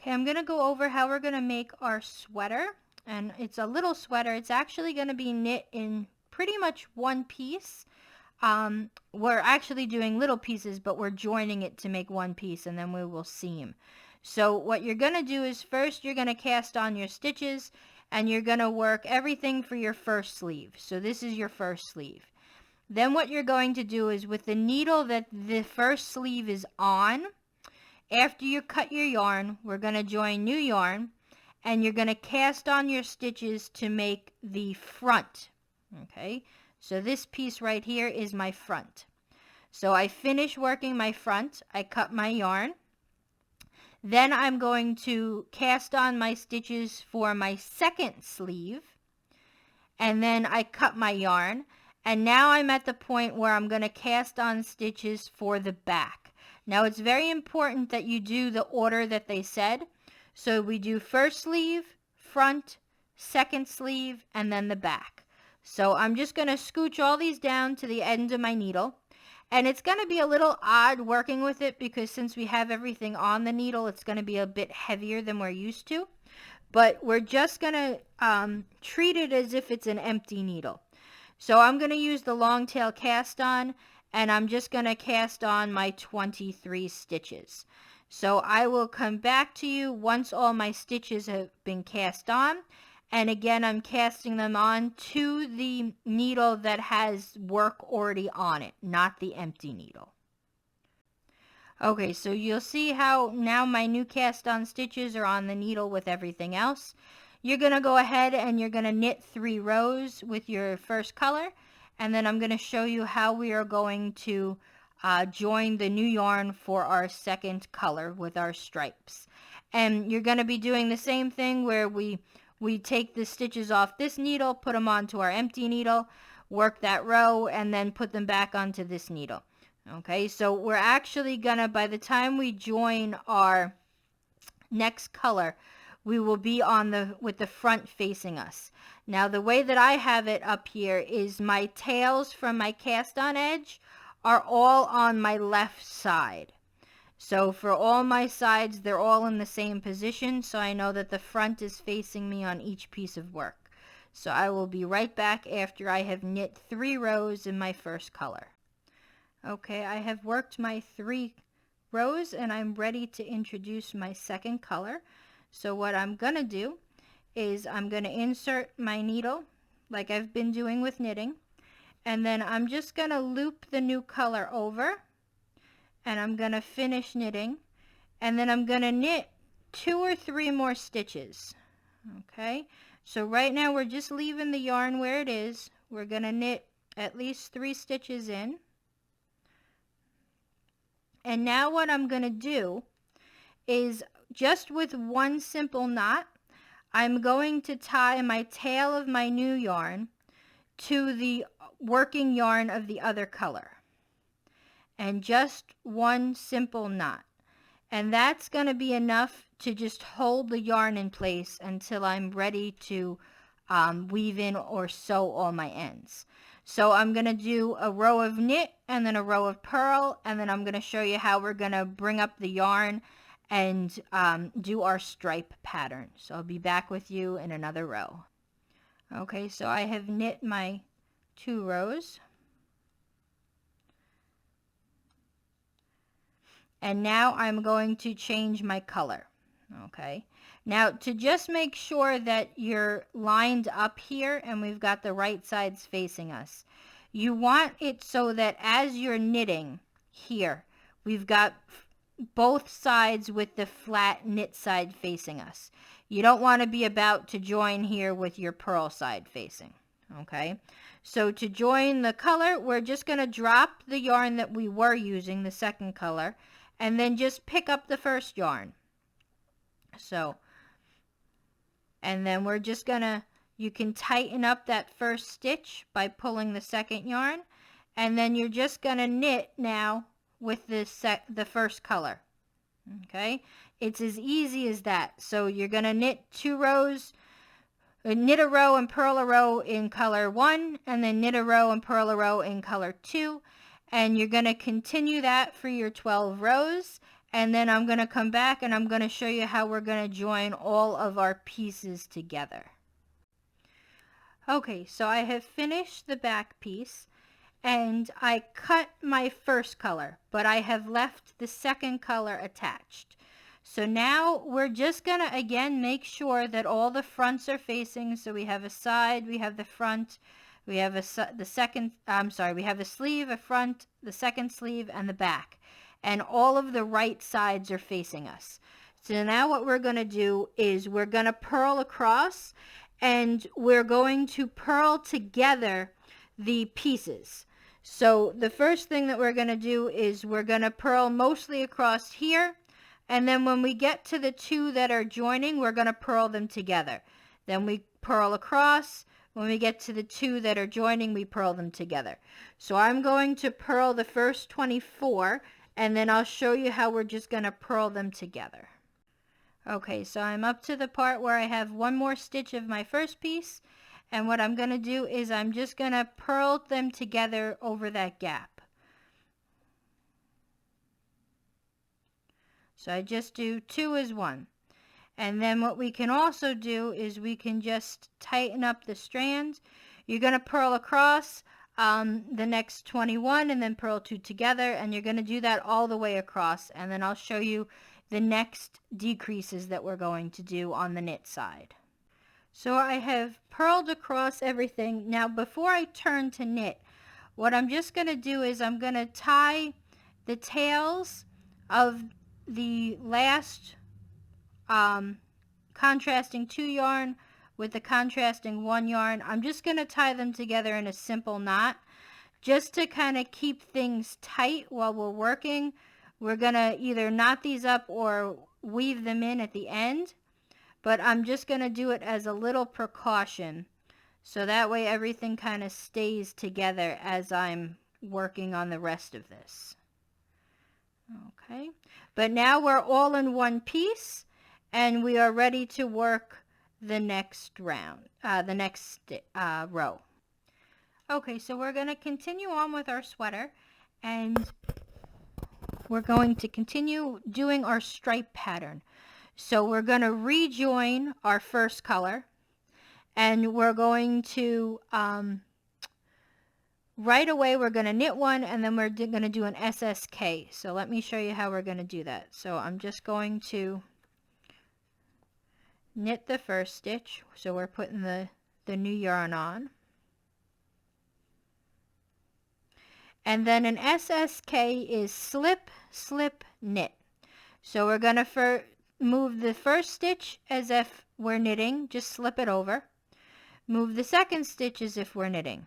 Okay, I'm going to go over how we're going to make our sweater. And it's a little sweater. It's actually going to be knit in pretty much one piece. We're actually doing little pieces, but we're joining it to make one piece, and then we will seam. So what you're going to do is first you're going to cast on your stitches, and you're going to work everything for your first sleeve. So this is your first sleeve. Then what you're going to do is with the needle that the first sleeve is on, after you cut your yarn, we're going to join new yarn, and you're going to cast on your stitches to make the front. Okay, so this piece right here is my front. So I finish working my front, I cut my yarn, then I'm going to cast on my stitches for my second sleeve, and then I cut my yarn, and now I'm at the point where I'm going to cast on stitches for the back. Now it's very important that you do the order that they said. So we do first sleeve, front, second sleeve, and then the back. So I'm just going to scooch all these down to the end of my needle. And it's going to be a little odd working with it because since we have everything on the needle, it's going to be a bit heavier than we're used to. But we're just going to treat it as if it's an empty needle. So I'm going to use the long tail cast on, and I'm just going to cast on my 23 stitches. So I will come back to you once all my stitches have been cast on, and again I'm casting them on to the needle that has work already on it, not the empty needle. Okay, so you'll see how now my new cast on stitches are on the needle with everything else. You're going to go ahead and you're going to knit 3 rows with your first color, and then I'm going to show you how we are going to join the new yarn for our second color with our stripes. And you're going to be doing the same thing where we take the stitches off this needle, put them onto our empty needle, work that row, and then put them back onto this needle. Okay, so we're actually going to, by the time we join our next color, we will be on with the front facing us. Now the way that I have it up here is my tails from my cast on edge are all on my left side. So for all my sides, they're all in the same position, so I know that the front is facing me on each piece of work. So I will be right back after I have knit 3 rows in my first color. Okay, I have worked my 3 rows and I'm ready to introduce my second color. So what I'm going to do is I'm going to insert my needle like I've been doing with knitting, and then I'm just going to loop the new color over, and I'm going to finish knitting, and then I'm going to knit 2 or 3 more stitches. Okay, so right now we're just leaving the yarn where it is. We're going to knit at least 3 stitches in, and now what I'm going to do is just with one simple knot, I'm going to tie my tail of my new yarn to the working yarn of the other color. And just one simple knot. And that's going to be enough to just hold the yarn in place until I'm ready to weave in or sew all my ends. So I'm going to do a row of knit and then a row of purl, and then I'm going to show you how we're going to bring up the yarn and do our stripe pattern. So I'll be back with you in another row. Okay, so I have knit my 2 rows. And now I'm going to change my color. Okay, now to just make sure that you're lined up here and we've got the right sides facing us, you want it so that as you're knitting here, we've got both sides with the flat knit side facing us. You don't want to be about to join here with your purl side facing. Okay, so to join the color, we're just going to drop the yarn that we were using, the second color, and then just pick up the first yarn. So, and then we're just going to, you can tighten up that first stitch by pulling the second yarn, and then you're just going to knit now with the first color. Okay, it's as easy as that. So you're going to knit 2 rows, knit a row and purl a row in color 1, and then knit a row and purl a row in color 2, and you're going to continue that for your 12 rows, and then I'm going to come back and I'm going to show you how we're going to join all of our pieces together. Okay, so I have finished the back piece and I cut my first color, but I have left the second color attached. So now we're just going to again make sure that all the fronts are facing. So we have a side, we have the front, we have the sleeve, a front, the second sleeve, and the back. And all of the right sides are facing us. So now what we're going to do is we're going to purl across, and we're going to purl together the pieces. So the first thing that we're going to do is we're going to purl mostly across here, and then when we get to the two that are joining, we're going to purl them together. Then we purl across. When we get to the two that are joining, we purl them together. So I'm going to purl the first 24, and then I'll show you how we're just going to purl them together. Okay, so I'm up to the part where I have one more stitch of my first piece, and what I'm going to do is I'm just going to purl them together over that gap. So I just do 2 as 1. And then what we can also do is we can just tighten up the strands. You're going to purl across the next 21 and then purl 2 together, and you're going to do that all the way across, and then I'll show you the next decreases that we're going to do on the knit side. So I have purled across everything. Now before I turn to knit, what I'm just going to do is I'm going to tie the tails of the last contrasting 2 yarn with the contrasting 1 yarn. I'm just going to tie them together in a simple knot just to kind of keep things tight while we're working. We're going to either knot these up or weave them in at the end, but I'm just going to do it as a little precaution, so that way everything kind of stays together as I'm working on the rest of this. Okay, but now we're all in one piece, and we are ready to work the next round, the next row. Okay, so we're going to continue on with our sweater, and we're going to continue doing our stripe pattern. So we're going to rejoin our first color, and we're going to right away we're going to knit one, and then we're going to do an SSK. So let me show you how we're going to do that. So I'm just going to knit the first stitch. So we're putting the new yarn on. And then an SSK is slip, slip, knit. So we're going to move the first stitch as if we're knitting, just slip it over. Move the second stitch as if we're knitting.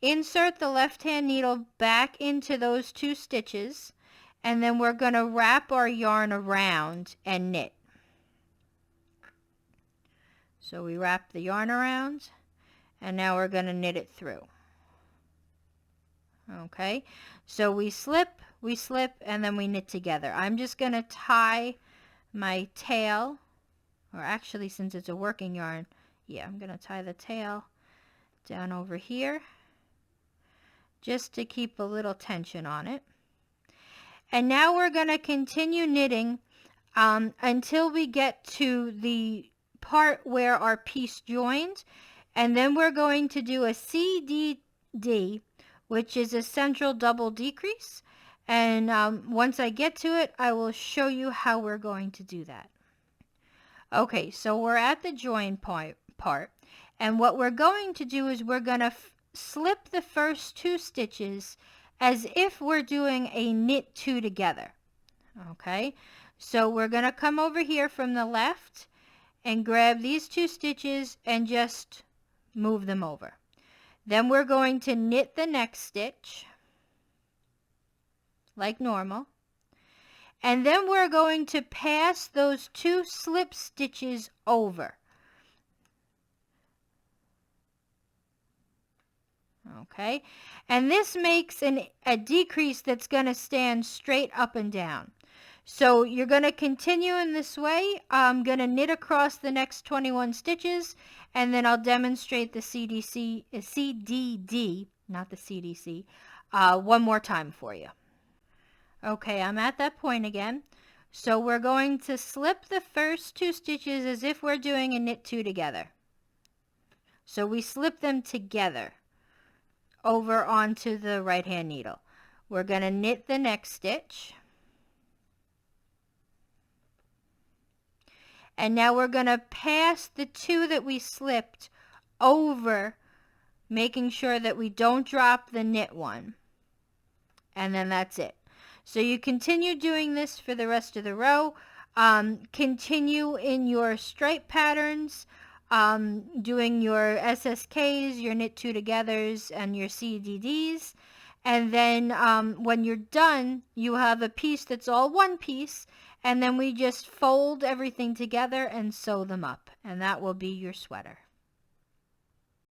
Insert the left hand needle back into those 2 stitches, and then we're going to wrap our yarn around and knit. So we wrap the yarn around, and now we're going to knit it through. Okay, so we slip, and then we knit together. I'm just going to tie my tail, or actually since it's a working yarn, yeah, I'm going to tie the tail down over here just to keep a little tension on it. And now we're going to continue knitting until we get to the part where our piece joins, and then we're going to do a CDD, which is a central double decrease, and once I get to it, I will show you how we're going to do that. Okay, so we're at the join part, and what we're going to do is we're going to slip the first 2 stitches as if we're doing a knit 2 together. Okay, so we're going to come over here from the left and grab these 2 stitches and just move them over. Then we're going to knit the next stitch like normal, and then we're going to pass those 2 slip stitches over. Okay, and this makes a decrease that's going to stand straight up and down. So you're going to continue in this way. I'm going to knit across the next 21 stitches, and then I'll demonstrate the CDD, not the CDC, one more time for you. Okay, I'm at that point again. So we're going to slip the first 2 stitches as if we're doing a knit 2 together. So we slip them together over onto the right hand needle. We're going to knit the next stitch. And now we're going to pass the 2 that we slipped over, making sure that we don't drop the knit one. And then that's it. So you continue doing this for the rest of the row. Continue in your stripe patterns, doing your SSKs, your knit 2 togethers, and your CDDs. And then when you're done, you have a piece that's all one piece, and then we just fold everything together and sew them up, and that will be your sweater.